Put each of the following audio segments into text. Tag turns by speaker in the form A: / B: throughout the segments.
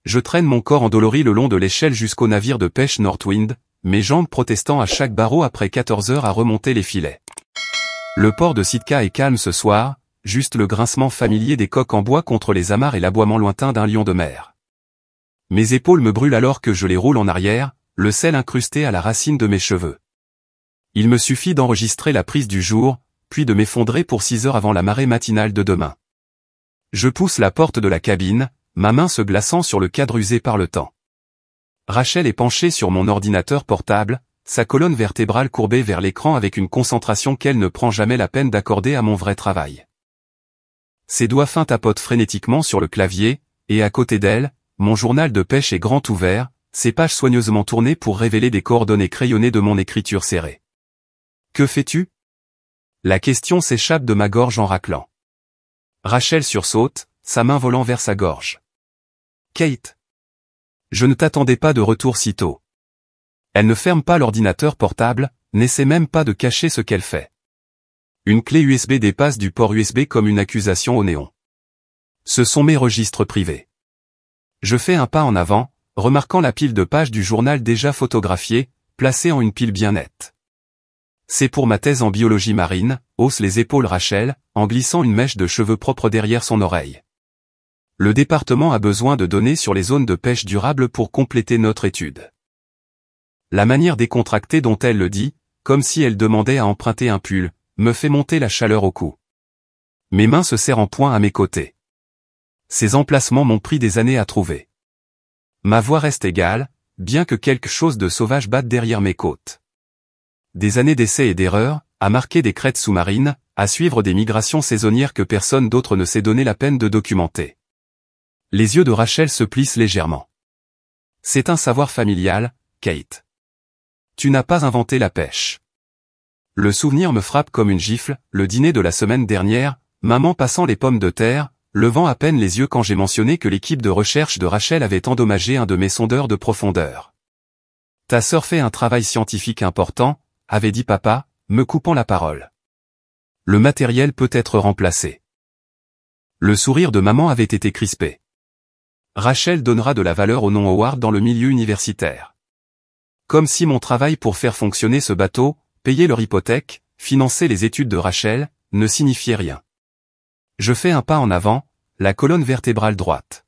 A: Je traîne mon corps endolori le long de l'échelle jusqu'au navire de pêche Northwind, mes jambes protestant à chaque barreau après 14 heures à remonter les filets. Le port de Sitka est calme ce soir, juste le grincement familier des coques en bois contre les amarres et l'aboiement lointain d'un lion de mer. Mes épaules me brûlent alors que je les roule en arrière, le sel incrusté à la racine de mes cheveux. Il me suffit d'enregistrer la prise du jour, puis de m'effondrer pour 6 heures avant la marée matinale de demain. Je pousse la porte de la cabine, ma main se glaçant sur le cadre usé par le temps. Rachel est penchée sur mon ordinateur portable, sa colonne vertébrale courbée vers l'écran avec une concentration qu'elle ne prend jamais la peine d'accorder à mon vrai travail. Ses doigts fins tapotent frénétiquement sur le clavier, et à côté d'elle, mon journal de pêche est grand ouvert, ses pages soigneusement tournées pour révéler des coordonnées crayonnées de mon écriture serrée. Que fais-tu? La question s'échappe de ma gorge en raclant. Rachel sursaute, sa main volant vers sa gorge. Kate. Je ne t'attendais pas de retour si tôt. Elle ne ferme pas l'ordinateur portable, n'essaie même pas de cacher ce qu'elle fait. Une clé USB dépasse du port USB comme une accusation au néon. Ce sont mes registres privés. Je fais un pas en avant, remarquant la pile de pages du journal déjà photographiée, placée en une pile bien nette. C'est pour ma thèse en biologie marine, hausse les épaules Rachel, en glissant une mèche de cheveux propres derrière son oreille. Le département a besoin de données sur les zones de pêche durable pour compléter notre étude. La manière décontractée dont elle le dit, comme si elle demandait à emprunter un pull, me fait monter la chaleur au cou. Mes mains se serrent en poing à mes côtés. Ces emplacements m'ont pris des années à trouver. Ma voix reste égale, bien que quelque chose de sauvage batte derrière mes côtes. Des années d'essais et d'erreurs, à marquer des crêtes sous-marines, à suivre des migrations saisonnières que personne d'autre ne s'est donné la peine de documenter. Les yeux de Rachel se plissent légèrement. C'est un savoir familial, Kate. Tu n'as pas inventé la pêche. Le souvenir me frappe comme une gifle, le dîner de la semaine dernière, maman passant les pommes de terre, levant à peine les yeux quand j'ai mentionné que l'équipe de recherche de Rachel avait endommagé un de mes sondeurs de profondeur. Ta sœur fait un travail scientifique important, avait dit papa, me coupant la parole. Le matériel peut être remplacé. Le sourire de maman avait été crispé. Rachel donnera de la valeur au nom Howard dans le milieu universitaire. Comme si mon travail pour faire fonctionner ce bateau, payer leur hypothèque, financer les études de Rachel, ne signifiait rien. Je fais un pas en avant, la colonne vertébrale droite.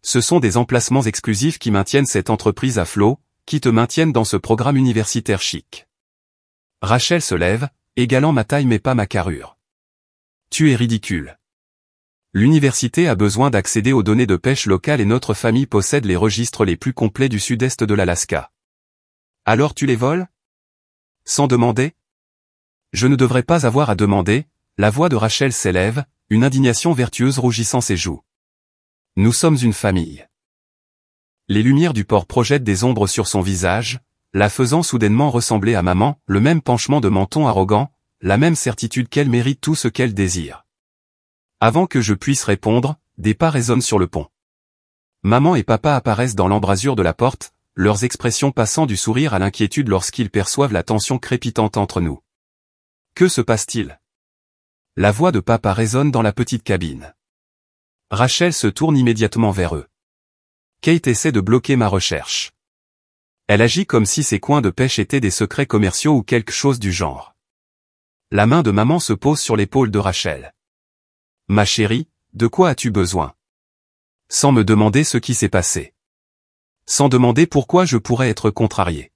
A: Ce sont des emplacements exclusifs qui maintiennent cette entreprise à flot, qui te maintiennent dans ce programme universitaire chic. Rachel se lève, égalant ma taille mais pas ma carrure. Tu es ridicule. L'université a besoin d'accéder aux données de pêche locales et notre famille possède les registres les plus complets du sud-est de l'Alaska. Alors tu les voles? Sans demander? Je ne devrais pas avoir à demander, la voix de Rachel s'élève, une indignation vertueuse rougissant ses joues. Nous sommes une famille. Les lumières du port projettent des ombres sur son visage, la faisant soudainement ressembler à maman, le même penchement de menton arrogant, la même certitude qu'elle mérite tout ce qu'elle désire. Avant que je puisse répondre, des pas résonnent sur le pont. Maman et papa apparaissent dans l'embrasure de la porte, leurs expressions passant du sourire à l'inquiétude lorsqu'ils perçoivent la tension crépitante entre nous. Que se passe-t-il? La voix de papa résonne dans la petite cabine. Rachel se tourne immédiatement vers eux. Kate essaie de bloquer ma recherche. Elle agit comme si ces coins de pêche étaient des secrets commerciaux ou quelque chose du genre. La main de maman se pose sur l'épaule de Rachel. Ma chérie, de quoi as-tu besoin? Sans me demander ce qui s'est passé. Sans demander pourquoi je pourrais être contrarié.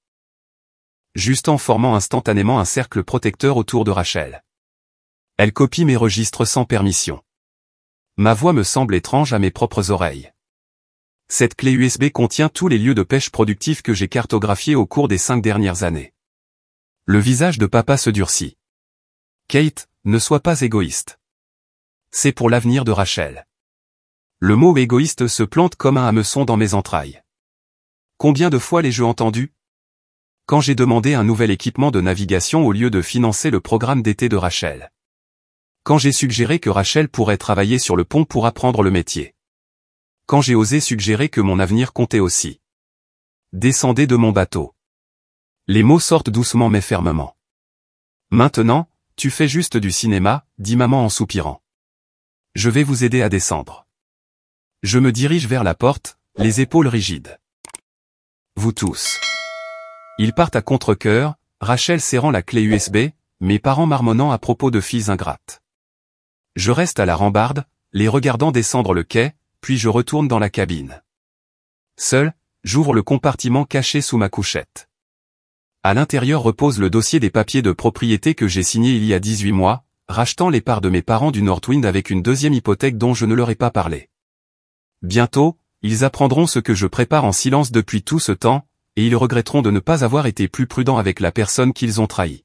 A: Juste en formant instantanément un cercle protecteur autour de Rachel. Elle copie mes registres sans permission. Ma voix me semble étrange à mes propres oreilles. Cette clé USB contient tous les lieux de pêche productifs que j'ai cartographiés au cours des 5 dernières années. Le visage de papa se durcit. Kate, ne sois pas égoïste. C'est pour l'avenir de Rachel. Le mot égoïste se plante comme un hameçon dans mes entrailles. Combien de fois l'ai-je entendu? Quand j'ai demandé un nouvel équipement de navigation au lieu de financer le programme d'été de Rachel. Quand j'ai suggéré que Rachel pourrait travailler sur le pont pour apprendre le métier. Quand j'ai osé suggérer que mon avenir comptait aussi. Descendez de mon bateau. Les mots sortent doucement mais fermement. Maintenant, tu fais juste du cinéma, dit maman en soupirant. Je vais vous aider à descendre. Je me dirige vers la porte, les épaules rigides. Vous tous. Ils partent à contre-cœur, Rachel serrant la clé USB, mes parents marmonnant à propos de filles ingrates. Je reste à la rambarde, les regardant descendre le quai, puis je retourne dans la cabine. Seul, j'ouvre le compartiment caché sous ma couchette. À l'intérieur repose le dossier des papiers de propriété que j'ai signé il y a 18 mois, rachetant les parts de mes parents du Northwind avec une deuxième hypothèque dont je ne leur ai pas parlé. Bientôt, ils apprendront ce que je prépare en silence depuis tout ce temps, et ils regretteront de ne pas avoir été plus prudents avec la personne qu'ils ont trahie.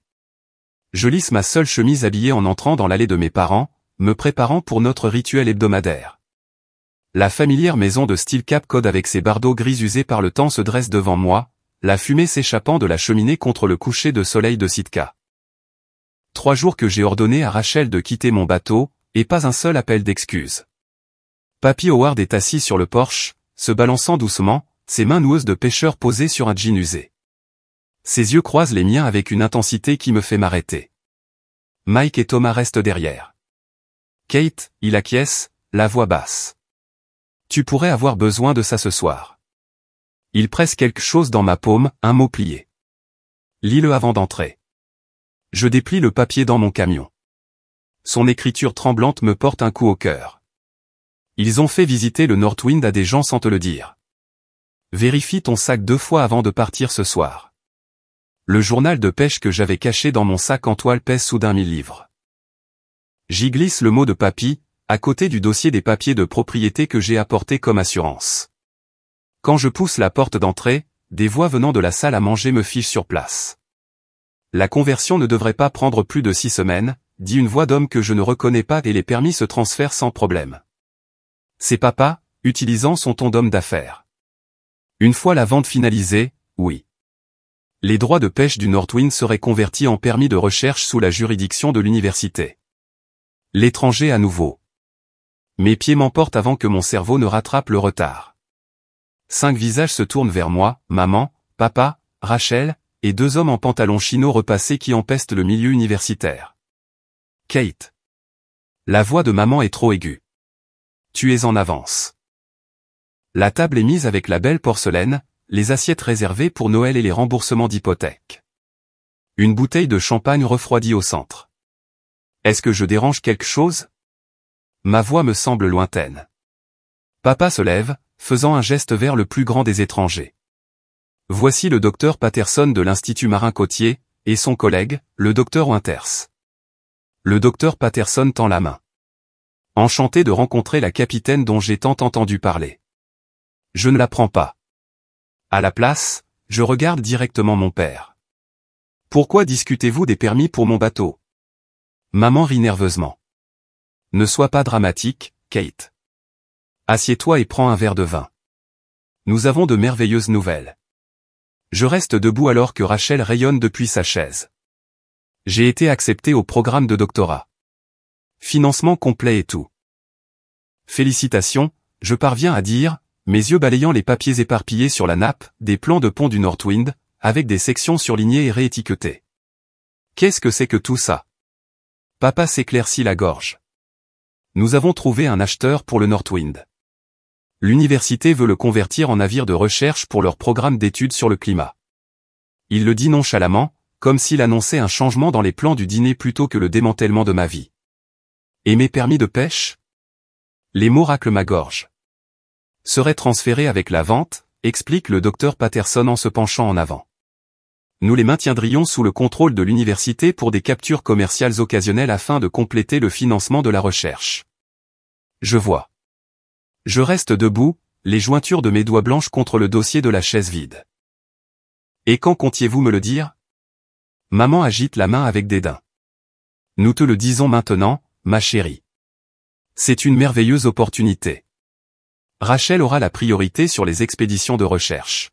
A: Je lisse ma seule chemise habillée en entrant dans l'allée de mes parents, me préparant pour notre rituel hebdomadaire. La familière maison de style Cape Cod avec ses bardeaux gris usés par le temps se dresse devant moi, la fumée s'échappant de la cheminée contre le coucher de soleil de Sitka. 3 jours que j'ai ordonné à Rachel de quitter mon bateau, et pas un seul appel d'excuse. Papy Howard est assis sur le porche, se balançant doucement, ses mains noueuses de pêcheur posées sur un jean usé. Ses yeux croisent les miens avec une intensité qui me fait m'arrêter. Mike et Thomas restent derrière. Kate, il acquiesce, la voix basse. Tu pourrais avoir besoin de ça ce soir. Il presse quelque chose dans ma paume, un mot plié. Lis-le avant d'entrer. Je déplie le papier dans mon camion. Son écriture tremblante me porte un coup au cœur. Ils ont fait visiter le Northwind à des gens sans te le dire. Vérifie ton sac 2 fois avant de partir ce soir. Le journal de pêche que j'avais caché dans mon sac en toile pèse soudain 1000 livres. J'y glisse le mot de papy, à côté du dossier des papiers de propriété que j'ai apporté comme assurance. Quand je pousse la porte d'entrée, des voix venant de la salle à manger me fichent sur place. La conversion ne devrait pas prendre plus de 6 semaines, dit une voix d'homme que je ne reconnais pas et les permis se transfèrent sans problème. C'est papa, utilisant son ton d'homme d'affaires. Une fois la vente finalisée, oui. Les droits de pêche du Northwind seraient convertis en permis de recherche sous la juridiction de l'université. L'étranger à nouveau. Mes pieds m'emportent avant que mon cerveau ne rattrape le retard. 5 visages se tournent vers moi, maman, papa, Rachel, et 2 hommes en pantalon chino repassés qui empestent le milieu universitaire. Kate. La voix de maman est trop aiguë. Tu es en avance. La table est mise avec la belle porcelaine, les assiettes réservées pour Noël et les remboursements d'hypothèque. Une bouteille de champagne refroidie au centre. Est-ce que je dérange quelque chose? Ma voix me semble lointaine. Papa se lève, faisant un geste vers le plus grand des étrangers. Voici le docteur Patterson de l'Institut marin côtier, et son collègue, le docteur Winters. Le docteur Patterson tend la main. Enchanté de rencontrer la capitaine dont j'ai tant entendu parler. Je ne la prends pas. À la place, je regarde directement mon père. Pourquoi discutez-vous des permis pour mon bateau? Maman rit nerveusement. Ne sois pas dramatique, Kate. Assieds-toi et prends un verre de vin. Nous avons de merveilleuses nouvelles. Je reste debout alors que Rachel rayonne depuis sa chaise. J'ai été accepté au programme de doctorat. Financement complet et tout. Félicitations, je parviens à dire, mes yeux balayant les papiers éparpillés sur la nappe, des plans de pont du Northwind, avec des sections surlignées et réétiquetées. Qu'est-ce que c'est que tout ça? Papa s'éclaircit la gorge. Nous avons trouvé un acheteur pour le Northwind. L'université veut le convertir en navire de recherche pour leur programme d'études sur le climat. Il le dit nonchalamment, comme s'il annonçait un changement dans les plans du dîner plutôt que le démantèlement de ma vie. Et mes permis de pêche? Les mots raclent ma gorge. Seraient transférés avec la vente, explique le docteur Patterson en se penchant en avant. Nous les maintiendrions sous le contrôle de l'université pour des captures commerciales occasionnelles afin de compléter le financement de la recherche. Je vois. Je reste debout, les jointures de mes doigts blanches contre le dossier de la chaise vide. Et quand comptiez-vous me le dire? Maman agite la main avec dédain. Nous te le disons maintenant, ma chérie. C'est une merveilleuse opportunité. Rachel aura la priorité sur les expéditions de recherche.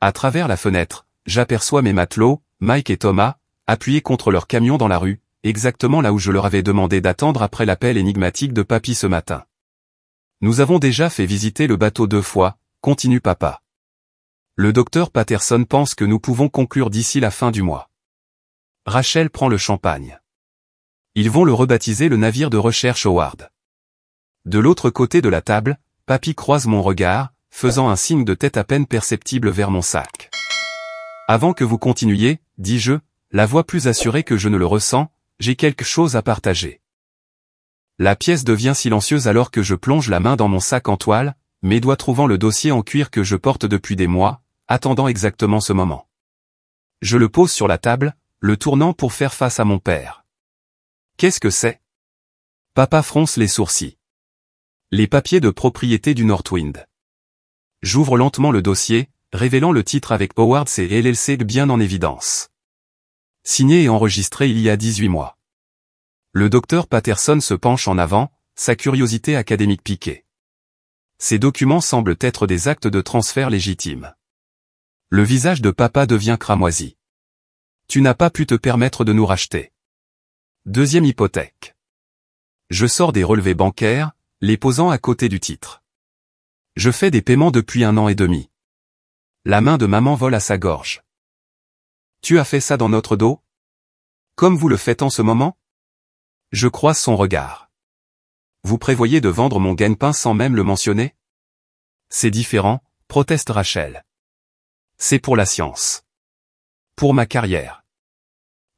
A: À travers la fenêtre, j'aperçois mes matelots, Mike et Thomas, appuyés contre leur camion dans la rue, exactement là où je leur avais demandé d'attendre après l'appel énigmatique de papy ce matin. Nous avons déjà fait visiter le bateau 2 fois, continue papa. Le docteur Patterson pense que nous pouvons conclure d'ici la fin du mois. Rachel prend le champagne. Ils vont le rebaptiser le navire de recherche Howard. De l'autre côté de la table, papy croise mon regard, faisant un signe de tête à peine perceptible vers mon sac. Avant que vous continuiez, dis-je, la voix plus assurée que je ne le ressens, j'ai quelque chose à partager. La pièce devient silencieuse alors que je plonge la main dans mon sac en toile, mes doigts trouvant le dossier en cuir que je porte depuis des mois, attendant exactement ce moment. Je le pose sur la table, le tournant pour faire face à mon père. Qu'est-ce que c'est? Papa fronce les sourcils. Les papiers de propriété du Northwind. J'ouvre lentement le dossier, révélant le titre avec Howard et LLC bien en évidence. Signé et enregistré il y a 18 mois. Le docteur Patterson se penche en avant, sa curiosité académique piquée. Ces documents semblent être des actes de transfert légitimes. Le visage de papa devient cramoisi. Tu n'as pas pu te permettre de nous racheter. Deuxième hypothèque. Je sors des relevés bancaires, les posant à côté du titre. Je fais des paiements depuis 1 an et demi. La main de maman vole à sa gorge. Tu as fait ça dans notre dos? Comme vous le faites en ce moment? Je croise son regard. Vous prévoyez de vendre mon gagne-pain sans même le mentionner? C'est différent, proteste Rachel. C'est pour la science. Pour ma carrière.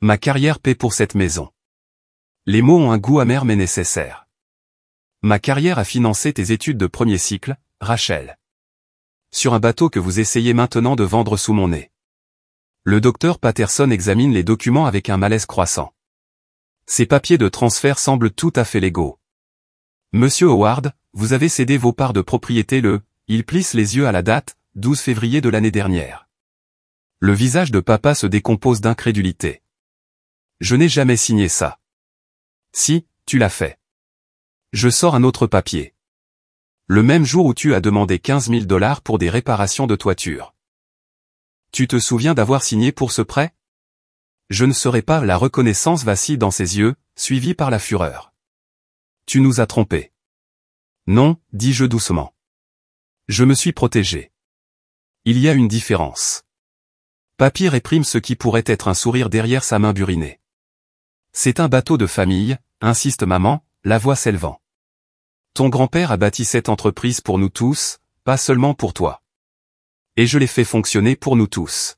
A: Ma carrière paie pour cette maison. Les mots ont un goût amer mais nécessaire. Ma carrière a financé tes études de premier cycle, Rachel. Sur un bateau que vous essayez maintenant de vendre sous mon nez. Le docteur Patterson examine les documents avec un malaise croissant. Ces papiers de transfert semblent tout à fait légaux. Monsieur Howard, vous avez cédé vos parts de propriété il plisse les yeux à la date, 12 février de l'année dernière. Le visage de papa se décompose d'incrédulité. Je n'ai jamais signé ça. Si, tu l'as fait. Je sors un autre papier. Le même jour où tu as demandé 15 000 $ pour des réparations de toiture. Tu te souviens d'avoir signé pour ce prêt? Je ne saurais pas. La reconnaissance vacille dans ses yeux, suivie par la fureur. Tu nous as trompés. Non, dis-je doucement. Je me suis protégé. Il y a une différence. Papy réprime ce qui pourrait être un sourire derrière sa main burinée. C'est un bateau de famille, insiste maman, la voix s'élevant. Ton grand-père a bâti cette entreprise pour nous tous, pas seulement pour toi. Et je l'ai fait fonctionner pour nous tous.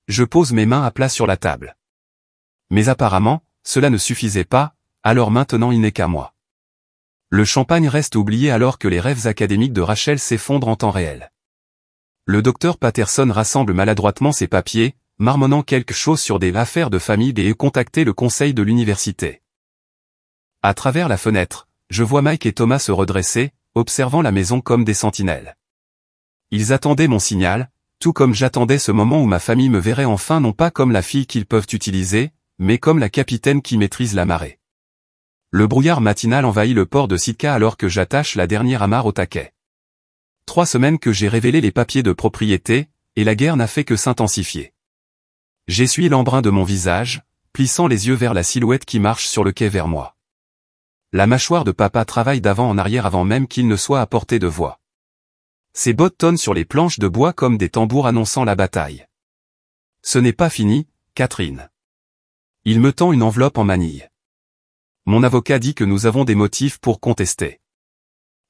A: Je pose mes mains à plat sur la table. Mais apparemment, cela ne suffisait pas, alors maintenant il n'est qu'à moi. Le champagne reste oublié alors que les rêves académiques de Rachel s'effondrent en temps réel. Le docteur Patterson rassemble maladroitement ses papiers, marmonnant quelque chose sur des affaires de famille et contacter le conseil de l'université. À travers la fenêtre, je vois Mike et Thomas se redresser, observant la maison comme des sentinelles. Ils attendaient mon signal, tout comme j'attendais ce moment où ma famille me verrait enfin non pas comme la fille qu'ils peuvent utiliser, mais comme la capitaine qui maîtrise la marée. Le brouillard matinal envahit le port de Sitka alors que j'attache la dernière amarre au taquet. 3 semaines que j'ai révélé les papiers de propriété, et la guerre n'a fait que s'intensifier. J'essuie l'embrun de mon visage, plissant les yeux vers la silhouette qui marche sur le quai vers moi. La mâchoire de papa travaille d'avant en arrière avant même qu'il ne soit à portée de voix. Ses bottes tonnent sur les planches de bois comme des tambours annonçant la bataille. Ce n'est pas fini, Catherine. Il me tend une enveloppe en manille. Mon avocat dit que nous avons des motifs pour contester.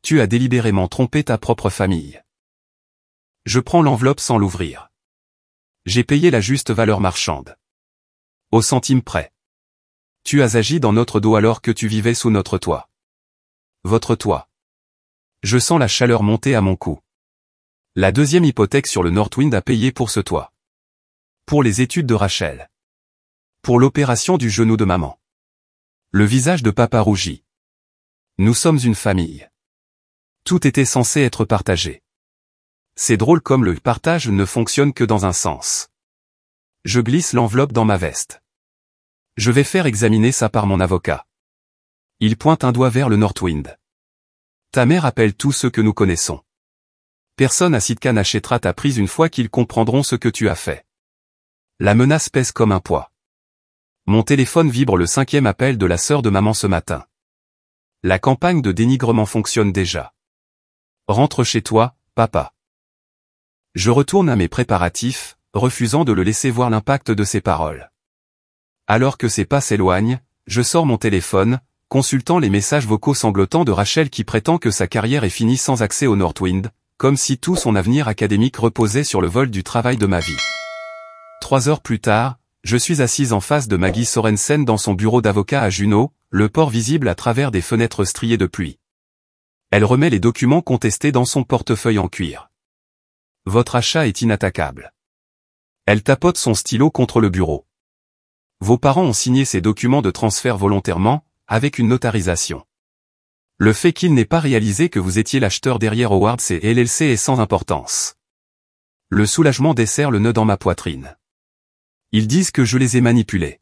A: Tu as délibérément trompé ta propre famille. Je prends l'enveloppe sans l'ouvrir. J'ai payé la juste valeur marchande. Au centime près. Tu as agi dans notre dos alors que tu vivais sous notre toit. Votre toit. Je sens la chaleur monter à mon cou. La deuxième hypothèque sur le Northwind a payé pour ce toit. Pour les études de Rachel. Pour l'opération du genou de maman. Le visage de papa rougit. Nous sommes une famille. Tout était censé être partagé. C'est drôle comme le partage ne fonctionne que dans un sens. Je glisse l'enveloppe dans ma veste. Je vais faire examiner ça par mon avocat. Il pointe un doigt vers le Northwind. Ta mère appelle tous ceux que nous connaissons. Personne à Sitka n'achètera ta prise une fois qu'ils comprendront ce que tu as fait. La menace pèse comme un poids. Mon téléphone vibre le 5e appel de la sœur de maman ce matin. La campagne de dénigrement fonctionne déjà. Rentre chez toi, papa. Je retourne à mes préparatifs, refusant de le laisser voir l'impact de ses paroles. Alors que ses pas s'éloignent, je sors mon téléphone, consultant les messages vocaux sanglotants de Rachel qui prétend que sa carrière est finie sans accès au Northwind, comme si tout son avenir académique reposait sur le vol du travail de ma vie. 3 heures plus tard, je suis assise en face de Maggie Sorensen dans son bureau d'avocat à Juneau, le port visible à travers des fenêtres striées de pluie. Elle remet les documents contestés dans son portefeuille en cuir. Votre achat est inattaquable. Elle tapote son stylo contre le bureau. Vos parents ont signé ces documents de transfert volontairement, avec une notarisation. Le fait qu'il n'ait pas réalisé que vous étiez l'acheteur derrière Howard et LLC est sans importance. Le soulagement dessert le nœud dans ma poitrine. Ils disent que je les ai manipulés.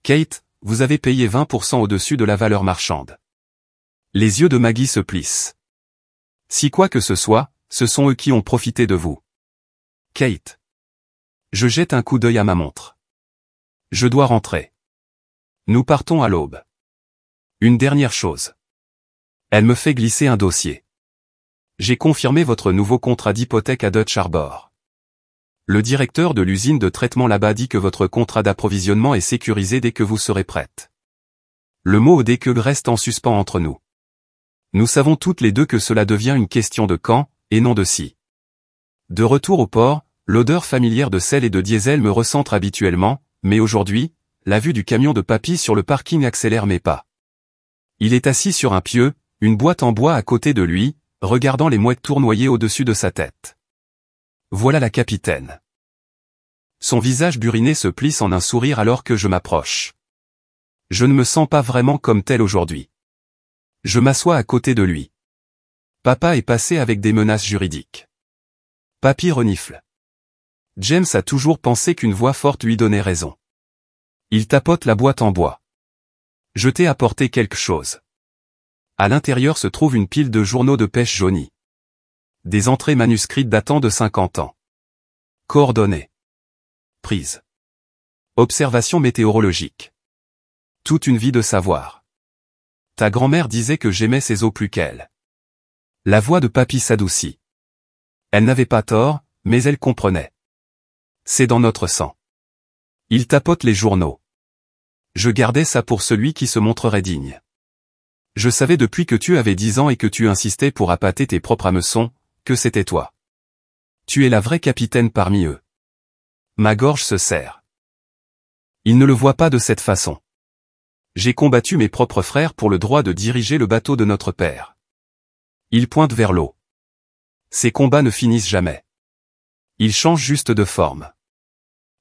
A: Kate, vous avez payé 20% au-dessus de la valeur marchande. Les yeux de Maggie se plissent. Si quoi que ce soit, ce sont eux qui ont profité de vous. Kate. Je jette un coup d'œil à ma montre. Je dois rentrer. Nous partons à l'aube. Une dernière chose. Elle me fait glisser un dossier. J'ai confirmé votre nouveau contrat d'hypothèque à Dutch Harbor. Le directeur de l'usine de traitement là-bas dit que votre contrat d'approvisionnement est sécurisé dès que vous serez prête. Le mot dès que reste en suspens entre nous. Nous savons toutes les deux que cela devient une question de quand, et non de si. De retour au port, l'odeur familière de sel et de diesel me recentre habituellement, mais aujourd'hui, la vue du camion de papy sur le parking accélère mes pas. Il est assis sur un pieu, une boîte en bois à côté de lui, regardant les mouettes tournoyer au-dessus de sa tête. Voilà la capitaine. Son visage buriné se plisse en un sourire alors que je m'approche. Je ne me sens pas vraiment comme tel aujourd'hui. Je m'assois à côté de lui. Papa est passé avec des menaces juridiques. Papy renifle. James a toujours pensé qu'une voix forte lui donnait raison. Il tapote la boîte en bois. Je t'ai apporté quelque chose. À l'intérieur se trouve une pile de journaux de pêche jaunis. Des entrées manuscrites datant de 50 ans. Coordonnées. Prise. Observation météorologique. Toute une vie de savoir. Ta grand-mère disait que j'aimais ces eaux plus qu'elle. La voix de papy s'adoucit. Elle n'avait pas tort, mais elle comprenait. C'est dans notre sang. Il tapote les journaux. Je gardais ça pour celui qui se montrerait digne. Je savais depuis que tu avais 10 ans et que tu insistais pour appâter tes propres hameçons, que c'était toi. Tu es la vraie capitaine parmi eux. Ma gorge se serre. Il ne le voit pas de cette façon. J'ai combattu mes propres frères pour le droit de diriger le bateau de notre père. Il pointe vers l'eau. Ces combats ne finissent jamais. Ils changent juste de forme.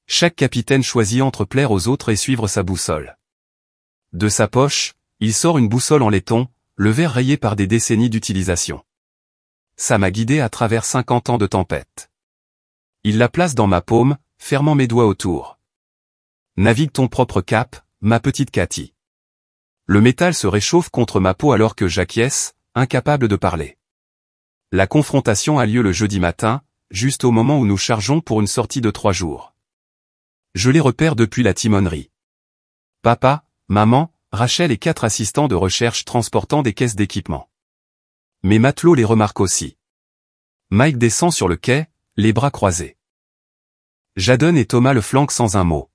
A: Chaque capitaine choisit entre plaire aux autres et suivre sa boussole. De sa poche, il sort une boussole en laiton, le verre rayé par des décennies d'utilisation. Ça m'a guidé à travers 50 ans de tempête. Il la place dans ma paume, fermant mes doigts autour. Navigue ton propre cap, ma petite Cathy. Le métal se réchauffe contre ma peau alors que j'acquiesce, incapable de parler. La confrontation a lieu le jeudi matin, juste au moment où nous chargeons pour une sortie de 3 jours. Je les repère depuis la timonerie. Papa, maman, Rachel et 4 assistants de recherche transportant des caisses d'équipement. Mes matelots les remarquent aussi. Mike descend sur le quai, les bras croisés. Jadon et Thomas le flanquent sans un mot.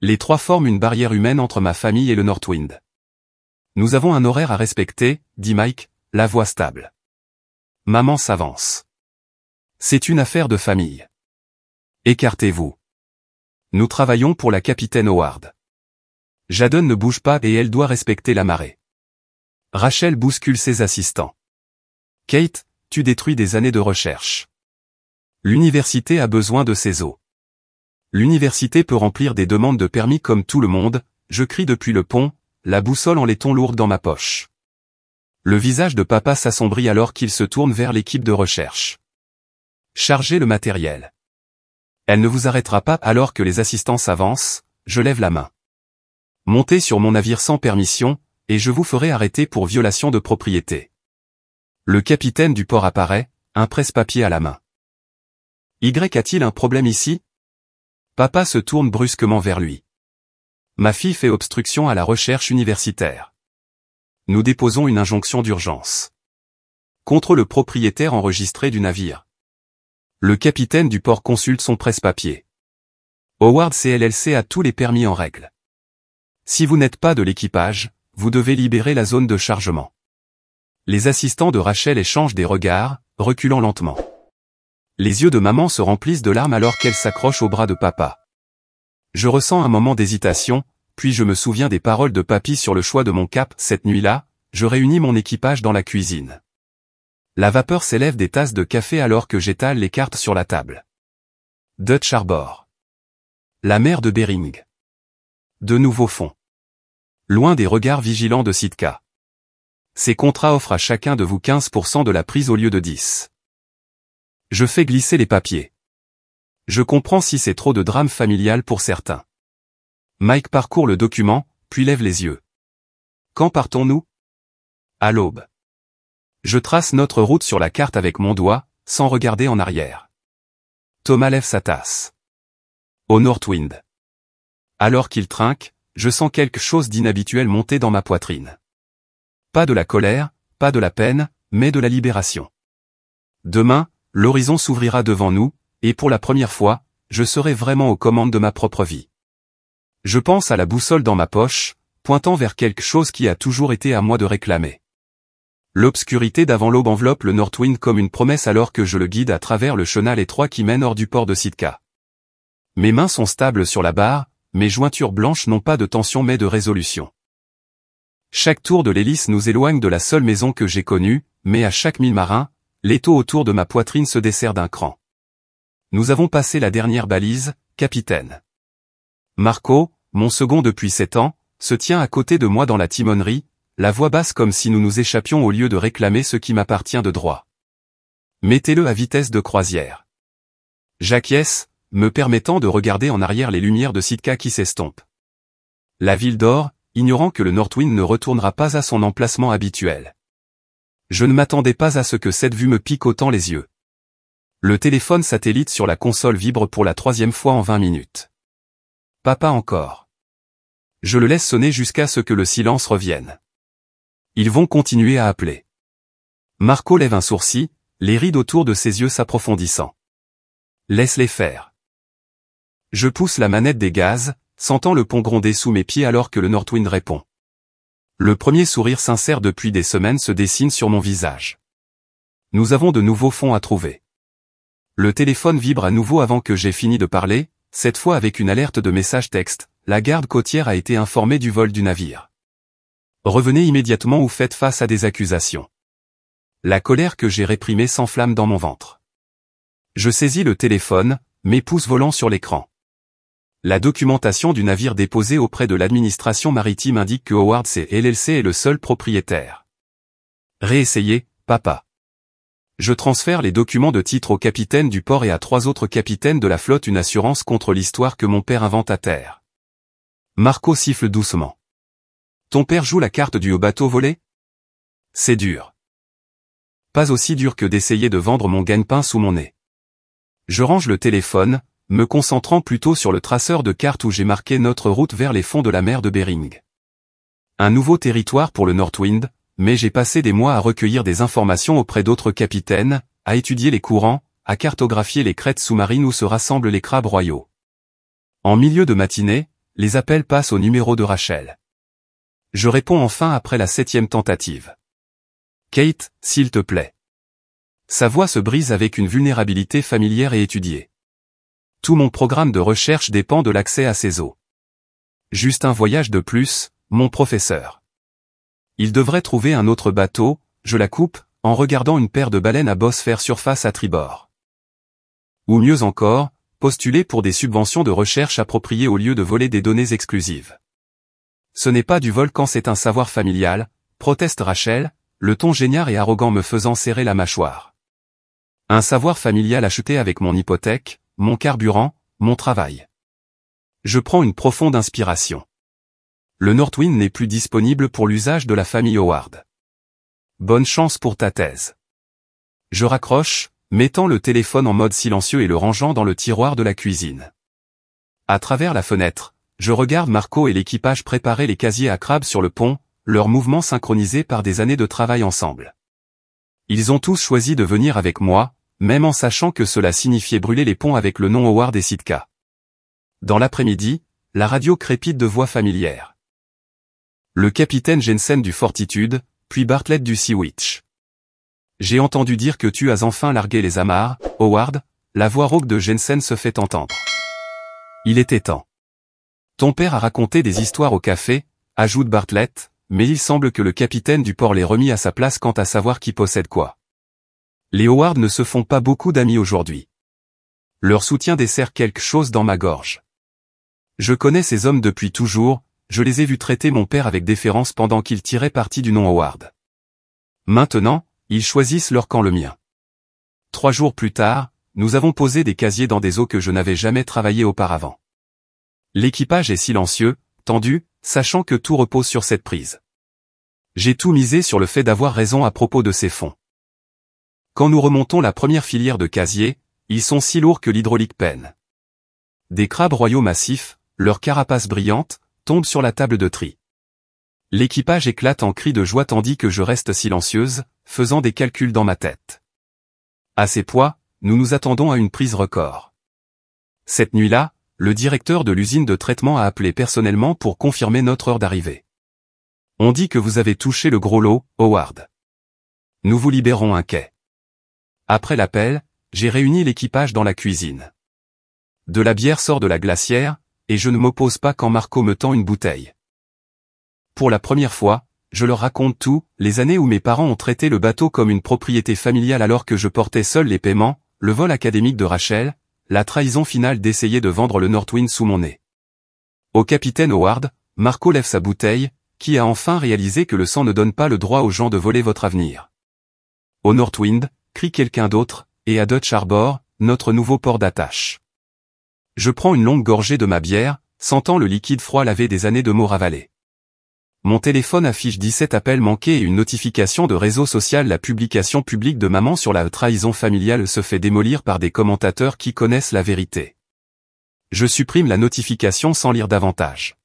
A: Les 3 forment une barrière humaine entre ma famille et le Northwind. Nous avons un horaire à respecter, dit Mike, la voix stable. Maman s'avance. C'est une affaire de famille. Écartez-vous. Nous travaillons pour la capitaine Howard. Jadon ne bouge pas et elle doit respecter la marée. Rachel bouscule ses assistants. Kate, tu détruis des années de recherche. L'université a besoin de ces eaux. L'université peut remplir des demandes de permis comme tout le monde, je crie depuis le pont, la boussole en laiton lourde dans ma poche. Le visage de papa s'assombrit alors qu'il se tourne vers l'équipe de recherche. Chargez le matériel. Elle ne vous arrêtera pas alors que les assistants s'avancent, je lève la main. Montez sur mon navire sans permission, et je vous ferai arrêter pour violation de propriété. Le capitaine du port apparaît, un presse-papier à la main. Y a-t-il un problème ici? Papa se tourne brusquement vers lui. Ma fille fait obstruction à la recherche universitaire. Nous déposons une injonction d'urgence. Contre le propriétaire enregistré du navire. Le capitaine du port consulte son presse-papier. Howard LLC a tous les permis en règle. Si vous n'êtes pas de l'équipage, vous devez libérer la zone de chargement. Les assistants de Rachel échangent des regards, reculant lentement. Les yeux de maman se remplissent de larmes alors qu'elle s'accroche au bras de papa. Je ressens un moment d'hésitation, puis je me souviens des paroles de papy sur le choix de mon cap. Cette nuit-là, je réunis mon équipage dans la cuisine. La vapeur s'élève des tasses de café alors que j'étale les cartes sur la table. Dutch Harbor. La mer de Bering. De nouveaux fonds. Loin des regards vigilants de Sitka. Ces contrats offrent à chacun de vous 15% de la prise au lieu de 10. Je fais glisser les papiers. Je comprends si c'est trop de drame familial pour certains. Mike parcourt le document, puis lève les yeux. Quand partons-nous? À l'aube. Je trace notre route sur la carte avec mon doigt, sans regarder en arrière. Thomas lève sa tasse. Au Northwind. Alors qu'il trinque, je sens quelque chose d'inhabituel monter dans ma poitrine. Pas de la colère, pas de la peine, mais de la libération. Demain, l'horizon s'ouvrira devant nous, et pour la première fois, je serai vraiment aux commandes de ma propre vie. Je pense à la boussole dans ma poche, pointant vers quelque chose qui a toujours été à moi de réclamer. L'obscurité d'avant l'aube enveloppe le Northwind comme une promesse alors que je le guide à travers le chenal étroit qui mène hors du port de Sitka. Mes mains sont stables sur la barre, mes jointures blanches n'ont pas de tension mais de résolution. Chaque tour de l'hélice nous éloigne de la seule maison que j'ai connue, mais à chaque mille marins, l'étau autour de ma poitrine se desserre d'un cran. Nous avons passé la dernière balise, capitaine. Marco, mon second depuis 7 ans, se tient à côté de moi dans la timonerie, la voix basse comme si nous nous échappions au lieu de réclamer ce qui m'appartient de droit. Mettez-le à vitesse de croisière. J'acquiesce, me permettant de regarder en arrière les lumières de Sitka qui s'estompent. La ville dort, ignorant que le Northwind ne retournera pas à son emplacement habituel. Je ne m'attendais pas à ce que cette vue me pique autant les yeux. Le téléphone satellite sur la console vibre pour la 3e fois en 20 minutes. Papa encore. Je le laisse sonner jusqu'à ce que le silence revienne. Ils vont continuer à appeler. Marco lève un sourcil, les rides autour de ses yeux s'approfondissant. Laisse-les faire. Je pousse la manette des gaz, sentant le pont gronder sous mes pieds alors que le Northwind répond. Le premier sourire sincère depuis des semaines se dessine sur mon visage. Nous avons de nouveaux fonds à trouver. Le téléphone vibre à nouveau avant que j'aie fini de parler, cette fois avec une alerte de message texte. La garde côtière a été informée du vol du navire. Revenez immédiatement ou faites face à des accusations. La colère que j'ai réprimée s'enflamme dans mon ventre. Je saisis le téléphone, mes pouces volant sur l'écran. La documentation du navire déposé auprès de l'administration maritime indique que Howard C. LLC est le seul propriétaire. Réessayez, papa. Je transfère les documents de titre au capitaine du port et à 3 autres capitaines de la flotte une assurance contre l'histoire que mon père invente à terre. Marco siffle doucement. Ton père joue la carte du haut bateau volé? C'est dur. Pas aussi dur que d'essayer de vendre mon gagne-pain sous mon nez. Je range le téléphone, me concentrant plutôt sur le traceur de carte où j'ai marqué notre route vers les fonds de la mer de Bering. Un nouveau territoire pour le Northwind, mais j'ai passé des mois à recueillir des informations auprès d'autres capitaines, à étudier les courants, à cartographier les crêtes sous-marines où se rassemblent les crabes royaux. En milieu de matinée, les appels passent au numéro de Rachel. Je réponds enfin après la 7e tentative. Kate, s'il te plaît. Sa voix se brise avec une vulnérabilité familière et étudiée. Tout mon programme de recherche dépend de l'accès à ces eaux. Juste un voyage de plus, mon professeur. Il devrait trouver un autre bateau, je la coupe, en regardant une paire de baleines à bosse faire surface à tribord. Ou mieux encore, postuler pour des subventions de recherche appropriées au lieu de voler des données exclusives. Ce n'est pas du vol quand c'est un savoir familial, proteste Rachel, le ton génial et arrogant me faisant serrer la mâchoire. Un savoir familial acheté avec mon hypothèque, mon carburant, mon travail. Je prends une profonde inspiration. Le Northwind n'est plus disponible pour l'usage de la famille Howard. Bonne chance pour ta thèse. Je raccroche, mettant le téléphone en mode silencieux et le rangeant dans le tiroir de la cuisine. À travers la fenêtre, je regarde Marco et l'équipage préparer les casiers à crabes sur le pont, leurs mouvements synchronisés par des années de travail ensemble. Ils ont tous choisi de venir avec moi, même en sachant que cela signifiait brûler les ponts avec le nom Howard et Sitka. Dans l'après-midi, la radio crépite de voix familières. Le capitaine Jensen du Fortitude, puis Bartlett du Sea-Witch. J'ai entendu dire que tu as enfin largué les amarres, Howard, la voix rauque de Jensen se fait entendre. Il était temps. Ton père a raconté des histoires au café, ajoute Bartlett, mais il semble que le capitaine du port l'ait remis à sa place quant à savoir qui possède quoi. Les Howard ne se font pas beaucoup d'amis aujourd'hui. Leur soutien dessert quelque chose dans ma gorge. Je connais ces hommes depuis toujours, je les ai vus traiter mon père avec déférence pendant qu'ils tiraient parti du nom Howard. Maintenant, ils choisissent leur camp le mien. 3 jours plus tard, nous avons posé des casiers dans des eaux que je n'avais jamais travaillé auparavant. L'équipage est silencieux, tendu, sachant que tout repose sur cette prise. J'ai tout misé sur le fait d'avoir raison à propos de ces fonds. Quand nous remontons la première filière de casiers, ils sont si lourds que l'hydraulique peine. Des crabes royaux massifs, leurs carapaces brillantes, tombent sur la table de tri. L'équipage éclate en cris de joie tandis que je reste silencieuse, faisant des calculs dans ma tête. À ces poids, nous nous attendons à une prise record. Cette nuit-là, le directeur de l'usine de traitement a appelé personnellement pour confirmer notre heure d'arrivée. On dit que vous avez touché le gros lot, Howard. Nous vous libérons un quai. Après l'appel, j'ai réuni l'équipage dans la cuisine. De la bière sort de la glacière, et je ne m'oppose pas quand Marco me tend une bouteille. Pour la première fois, je leur raconte tout, les années où mes parents ont traité le bateau comme une propriété familiale alors que je portais seul les paiements, le vol académique de Rachel, la trahison finale d'essayer de vendre le Northwind sous mon nez. Au capitaine Howard, Marco lève sa bouteille, qui a enfin réalisé que le sang ne donne pas le droit aux gens de voler votre avenir. Au Northwind, crie quelqu'un d'autre, et à Dutch Harbor, notre nouveau port d'attache. Je prends une longue gorgée de ma bière, sentant le liquide froid laver des années de mots ravalés. Mon téléphone affiche 17 appels manqués et une notification de réseau social. La publication publique de maman sur la trahison familiale se fait démolir par des commentateurs qui connaissent la vérité. Je supprime la notification sans lire davantage.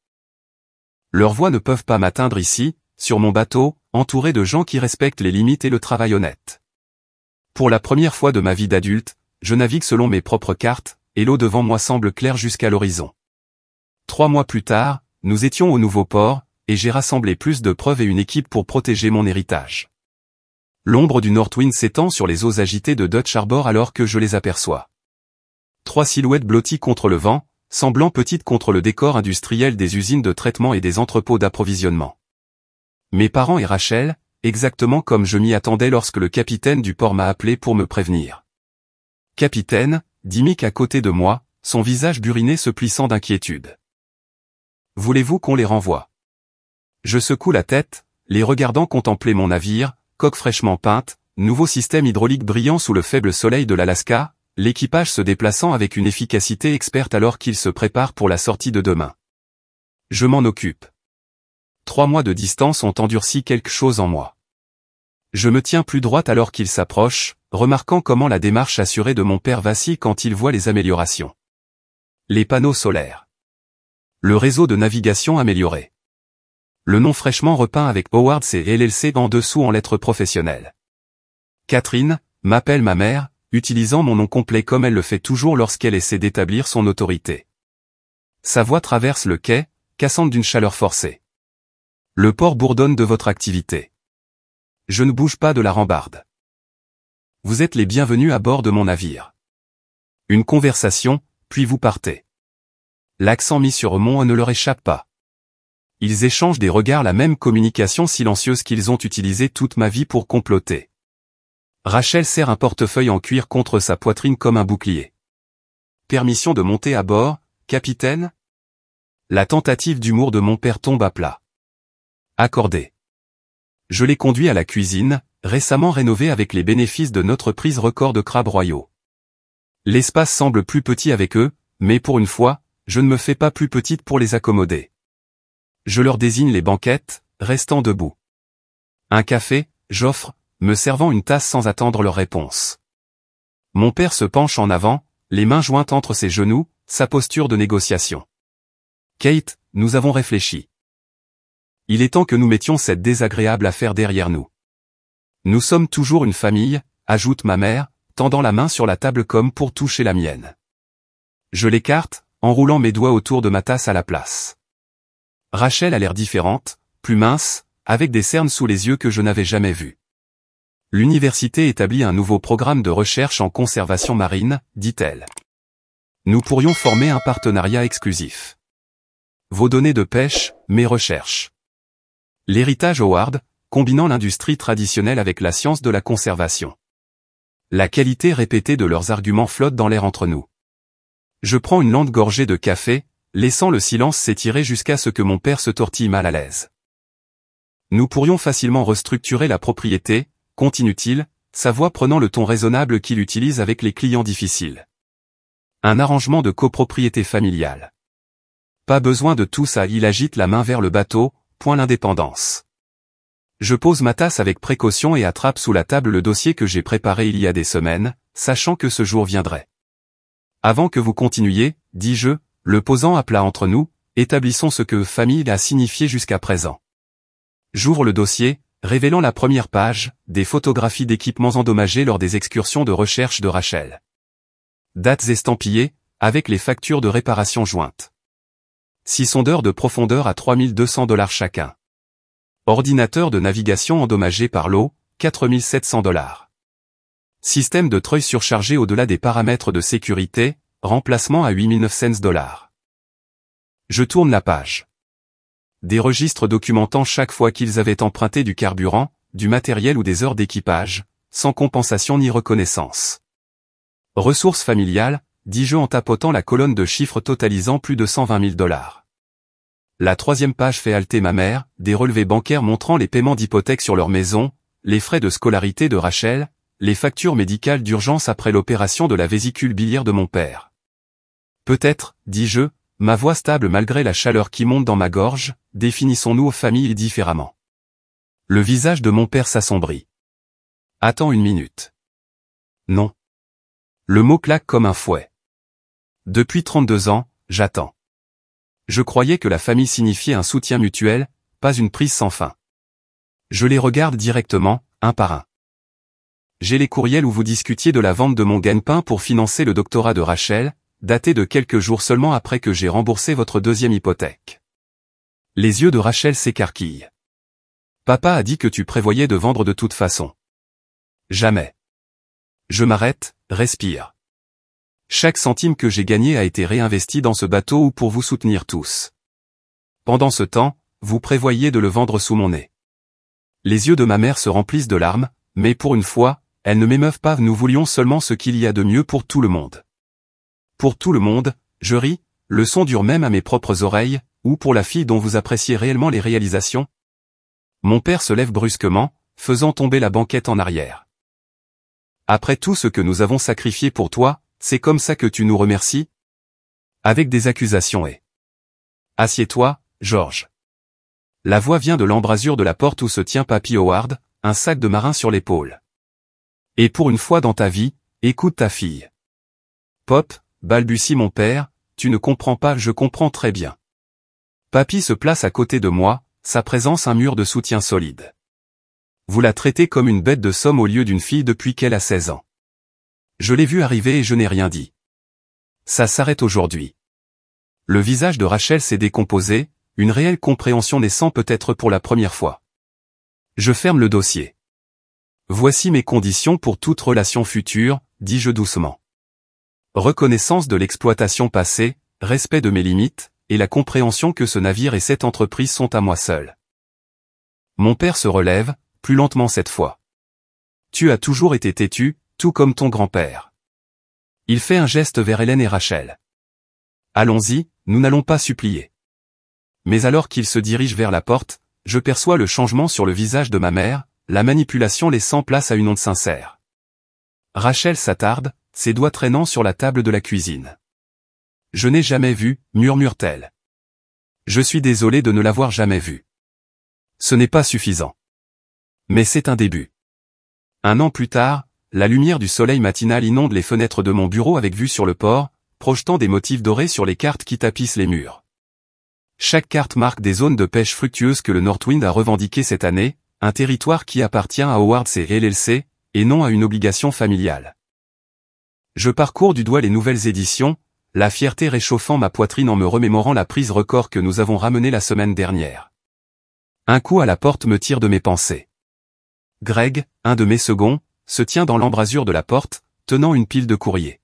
A: Leurs voix ne peuvent pas m'atteindre ici, sur mon bateau, entouré de gens qui respectent les limites et le travail honnête. Pour la première fois de ma vie d'adulte, je navigue selon mes propres cartes, et l'eau devant moi semble claire jusqu'à l'horizon. 3 mois plus tard, nous étions au nouveau port, et j'ai rassemblé plus de preuves et une équipe pour protéger mon héritage. L'ombre du Northwind s'étend sur les eaux agitées de Dutch Harbor alors que je les aperçois. 3 silhouettes blotties contre le vent, semblant petites contre le décor industriel des usines de traitement et des entrepôts d'approvisionnement. Mes parents et Rachel, exactement comme je m'y attendais lorsque le capitaine du port m'a appelé pour me prévenir. « Capitaine », dit Mick à côté de moi, son visage buriné se plissant d'inquiétude. « Voulez-vous qu'on les renvoie ?» Je secoue la tête, les regardant contempler mon navire, coque fraîchement peinte, nouveau système hydraulique brillant sous le faible soleil de l'Alaska, l'équipage se déplaçant avec une efficacité experte alors qu'il se prépare pour la sortie de demain. Je m'en occupe. 3 mois de distance ont endurci quelque chose en moi. Je me tiens plus droite alors qu'il s'approche, remarquant comment la démarche assurée de mon père vacille quand il voit les améliorations. Les panneaux solaires. Le réseau de navigation amélioré. Le nom fraîchement repeint avec Howard C. LLC en dessous en lettres professionnelles. Catherine, m'appelle ma mère, utilisant mon nom complet comme elle le fait toujours lorsqu'elle essaie d'établir son autorité. Sa voix traverse le quai, cassante d'une chaleur forcée. Le port bourdonne de votre activité. Je ne bouge pas de la rambarde. Vous êtes les bienvenus à bord de mon navire. Une conversation, puis vous partez. L'accent mis sur mon ne leur échappe pas. Ils échangent des regards, la même communication silencieuse qu'ils ont utilisée toute ma vie pour comploter. Rachel serre un portefeuille en cuir contre sa poitrine comme un bouclier. Permission de monter à bord, capitaine ? La tentative d'humour de mon père tombe à plat. Accordé. Je les conduis à la cuisine, récemment rénovée avec les bénéfices de notre prise record de crabes royaux. L'espace semble plus petit avec eux, mais pour une fois, je ne me fais pas plus petite pour les accommoder. Je leur désigne les banquettes, restant debout. Un café, j'offre, me servant une tasse sans attendre leur réponse. Mon père se penche en avant, les mains jointes entre ses genoux, sa posture de négociation. Kate, nous avons réfléchi. Il est temps que nous mettions cette désagréable affaire derrière nous. Nous sommes toujours une famille, ajoute ma mère, tendant la main sur la table comme pour toucher la mienne. Je l'écarte, enroulant mes doigts autour de ma tasse à la place. Rachel a l'air différente, plus mince, avec des cernes sous les yeux que je n'avais jamais vues. L'université établit un nouveau programme de recherche en conservation marine, dit-elle. Nous pourrions former un partenariat exclusif. Vos données de pêche, mes recherches. L'héritage Howard, combinant l'industrie traditionnelle avec la science de la conservation. La qualité répétée de leurs arguments flotte dans l'air entre nous. Je prends une lente gorgée de café, laissant le silence s'étirer jusqu'à ce que mon père se tortille mal à l'aise. Nous pourrions facilement restructurer la propriété, continue-t-il, sa voix prenant le ton raisonnable qu'il utilise avec les clients difficiles. Un arrangement de copropriété familiale. Pas besoin de tout ça, il agite la main vers le bateau, point l'indépendance. Je pose ma tasse avec précaution et attrape sous la table le dossier que j'ai préparé il y a des semaines, sachant que ce jour viendrait. Avant que vous continuiez, dis-je, le posant à plat entre nous, établissons ce que famille a signifié jusqu'à présent. J'ouvre le dossier, révélant la première page, des photographies d'équipements endommagés lors des excursions de recherche de Rachel. Dates estampillées, avec les factures de réparation jointes. 6 sondeurs de profondeur à $3 200 chacun. Ordinateur de navigation endommagé par l'eau, $4 700. Système de treuil surchargé au-delà des paramètres de sécurité, remplacement à $8 900. Je tourne la page. Des registres documentant chaque fois qu'ils avaient emprunté du carburant, du matériel ou des heures d'équipage, sans compensation ni reconnaissance. Ressources familiales, dis-je en tapotant la colonne de chiffres totalisant plus de $120 000. La troisième page fait halter ma mère, des relevés bancaires montrant les paiements d'hypothèque sur leur maison, les frais de scolarité de Rachel, les factures médicales d'urgence après l'opération de la vésicule biliaire de mon père. Peut-être, dis-je, ma voix stable malgré la chaleur qui monte dans ma gorge, définissons-nous aux familles différemment. Le visage de mon père s'assombrit. Attends une minute. Non. Le mot claque comme un fouet. Depuis 32 ans, j'attends. Je croyais que la famille signifiait un soutien mutuel, pas une prise sans fin. Je les regarde directement, un par un. J'ai les courriels où vous discutiez de la vente de mon gagne-pain pour financer le doctorat de Rachel, daté de quelques jours seulement après que j'ai remboursé votre deuxième hypothèque. Les yeux de Rachel s'écarquillent. Papa a dit que tu prévoyais de vendre de toute façon. Jamais. Je m'arrête, respire. Chaque centime que j'ai gagné a été réinvesti dans ce bateau ou pour vous soutenir tous. Pendant ce temps, vous prévoyiez de le vendre sous mon nez. Les yeux de ma mère se remplissent de larmes, mais pour une fois, elles ne m'émeuvent pas, nous voulions seulement ce qu'il y a de mieux pour tout le monde. Pour tout le monde, je ris, le son dure même à mes propres oreilles, ou pour la fille dont vous appréciez réellement les réalisations. Mon père se lève brusquement, faisant tomber la banquette en arrière. Après tout ce que nous avons sacrifié pour toi, c'est comme ça que tu nous remercies? Avec des accusations et... Assieds-toi, George. La voix vient de l'embrasure de la porte où se tient Papy Howard, un sac de marin sur l'épaule. Et pour une fois dans ta vie, écoute ta fille. Pop, balbutie mon père, tu ne comprends pas, je comprends très bien. Papy se place à côté de moi, sa présence un mur de soutien solide. Vous la traitez comme une bête de somme au lieu d'une fille depuis qu'elle a 16 ans. Je l'ai vue arriver et je n'ai rien dit. Ça s'arrête aujourd'hui. Le visage de Rachel s'est décomposé, une réelle compréhension naissant peut-être pour la première fois. Je ferme le dossier. Voici mes conditions pour toute relation future, dis-je doucement. Reconnaissance de l'exploitation passée, respect de mes limites, et la compréhension que ce navire et cette entreprise sont à moi seul. Mon père se relève, plus lentement cette fois. Tu as toujours été têtu, tout comme ton grand-père. Il fait un geste vers Hélène et Rachel. Allons-y, nous n'allons pas supplier. Mais alors qu'il se dirige vers la porte, je perçois le changement sur le visage de ma mère, la manipulation laissant place à une honte sincère. Rachel s'attarde, ses doigts traînant sur la table de la cuisine. Je n'ai jamais vu, murmure-t-elle. Je suis désolé de ne l'avoir jamais vu. Ce n'est pas suffisant. Mais c'est un début. 1 an plus tard, la lumière du soleil matinal inonde les fenêtres de mon bureau avec vue sur le port, projetant des motifs dorés sur les cartes qui tapissent les murs. Chaque carte marque des zones de pêche fructueuses que le Northwind a revendiquées cette année, un territoire qui appartient à Howard C. LLC, et non à une obligation familiale. Je parcours du doigt les nouvelles éditions, la fierté réchauffant ma poitrine en me remémorant la prise record que nous avons ramenée la semaine dernière. Un coup à la porte me tire de mes pensées. Greg, un de mes seconds, se tient dans l'embrasure de la porte, tenant une pile de courriers.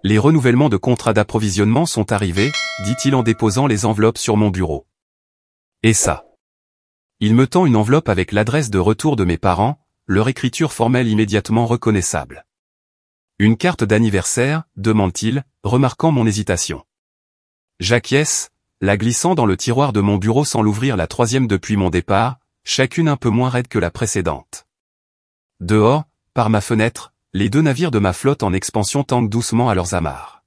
A: Les renouvellements de contrats d'approvisionnement sont arrivés, dit-il en déposant les enveloppes sur mon bureau. Et ça? Il me tend une enveloppe avec l'adresse de retour de mes parents, leur écriture formelle immédiatement reconnaissable. Une carte d'anniversaire, demande-t-il, remarquant mon hésitation. J'acquiesce, la glissant dans le tiroir de mon bureau sans l'ouvrir, la troisième depuis mon départ, chacune un peu moins raide que la précédente. Dehors, par ma fenêtre, les 2 navires de ma flotte en expansion tanguent doucement à leurs amarres.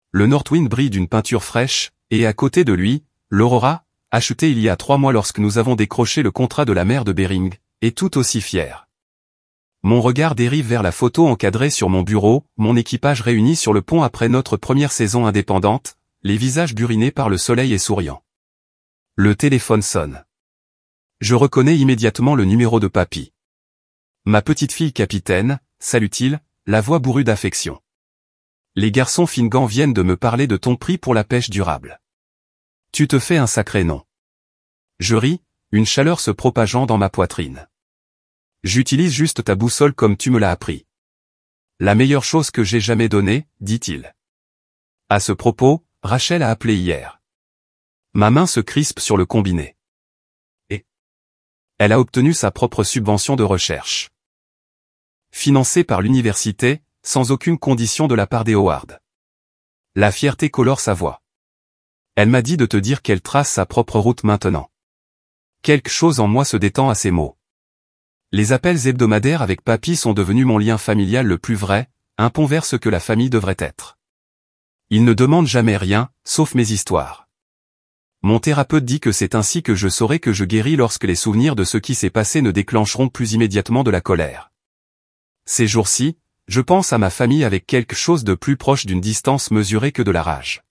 A: Le Northwind brille d'une peinture fraîche, et à côté de lui, l'Aurora, achetée il y a 3 mois lorsque nous avons décroché le contrat de la mer de Bering, est tout aussi fière. Mon regard dérive vers la photo encadrée sur mon bureau, mon équipage réuni sur le pont après notre première saison indépendante, les visages burinés par le soleil et souriants. Le téléphone sonne. Je reconnais immédiatement le numéro de papy. Ma petite fille capitaine, salue-t-il, la voix bourrue d'affection. Les garçons Finnegan viennent de me parler de ton prix pour la pêche durable. Tu te fais un sacré nom. Je ris, une chaleur se propageant dans ma poitrine. J'utilise juste ta boussole comme tu me l'as appris. La meilleure chose que j'ai jamais donnée, dit-il. À ce propos, Rachel a appelé hier. Ma main se crispe sur le combiné. Et elle a obtenu sa propre subvention de recherche. Financée par l'université, sans aucune condition de la part des Howard. La fierté colore sa voix. Elle m'a dit de te dire qu'elle trace sa propre route maintenant. Quelque chose en moi se détend à ces mots. Les appels hebdomadaires avec papy sont devenus mon lien familial le plus vrai, un pont vers ce que la famille devrait être. Il ne demande jamais rien, sauf mes histoires. Mon thérapeute dit que c'est ainsi que je saurai que je guéris lorsque les souvenirs de ce qui s'est passé ne déclencheront plus immédiatement de la colère. Ces jours-ci, je pense à ma famille avec quelque chose de plus proche d'une distance mesurée que de la rage.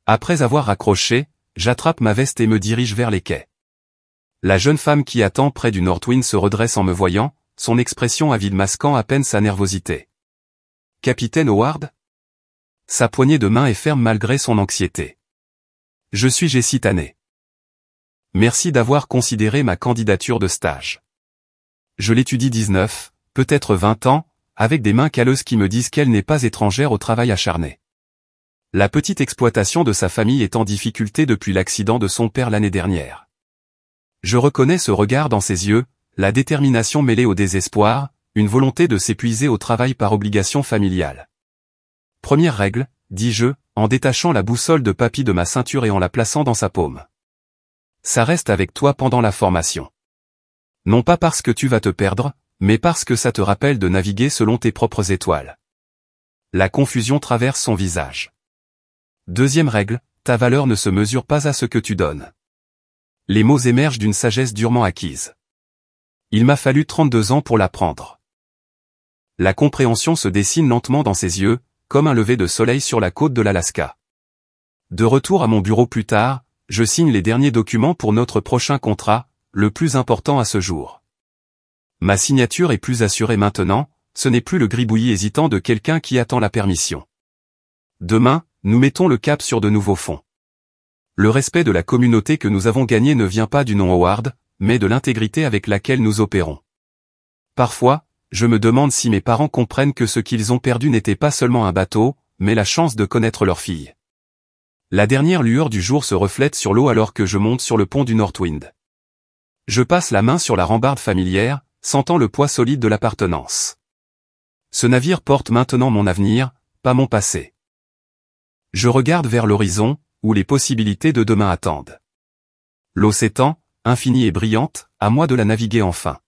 A: Après avoir raccroché, j'attrape ma veste et me dirige vers les quais. La jeune femme qui attend près du Northwind se redresse en me voyant, son expression avide masquant à peine sa nervosité. Capitaine Howard? Sa poignée de main est ferme malgré son anxiété. Je suis Jessie Tannet. Merci d'avoir considéré ma candidature de stage. Je l'étudie 19, peut-être 20 ans, avec des mains calleuses qui me disent qu'elle n'est pas étrangère au travail acharné. La petite exploitation de sa famille est en difficulté depuis l'accident de son père l'année dernière. Je reconnais ce regard dans ses yeux, la détermination mêlée au désespoir, une volonté de s'épuiser au travail par obligation familiale. Première règle, dis-je, en détachant la boussole de papy de ma ceinture et en la plaçant dans sa paume. Ça reste avec toi pendant la formation. Non pas parce que tu vas te perdre, mais parce que ça te rappelle de naviguer selon tes propres étoiles. La confusion traverse son visage. Deuxième règle, ta valeur ne se mesure pas à ce que tu donnes. Les mots émergent d'une sagesse durement acquise. Il m'a fallu 32 ans pour l'apprendre. La compréhension se dessine lentement dans ses yeux, comme un lever de soleil sur la côte de l'Alaska. De retour à mon bureau plus tard, je signe les derniers documents pour notre prochain contrat, le plus important à ce jour. Ma signature est plus assurée maintenant, ce n'est plus le gribouillis hésitant de quelqu'un qui attend la permission. Demain, nous mettons le cap sur de nouveaux fonds. Le respect de la communauté que nous avons gagné ne vient pas du nom Howard, mais de l'intégrité avec laquelle nous opérons. Parfois, je me demande si mes parents comprennent que ce qu'ils ont perdu n'était pas seulement un bateau, mais la chance de connaître leur fille. La dernière lueur du jour se reflète sur l'eau alors que je monte sur le pont du Northwind. Je passe la main sur la rambarde familière, sentant le poids solide de l'appartenance. Ce navire porte maintenant mon avenir, pas mon passé. Je regarde vers l'horizon, où les possibilités de demain attendent. L'eau s'étend, infinie et brillante, à moi de la naviguer enfin.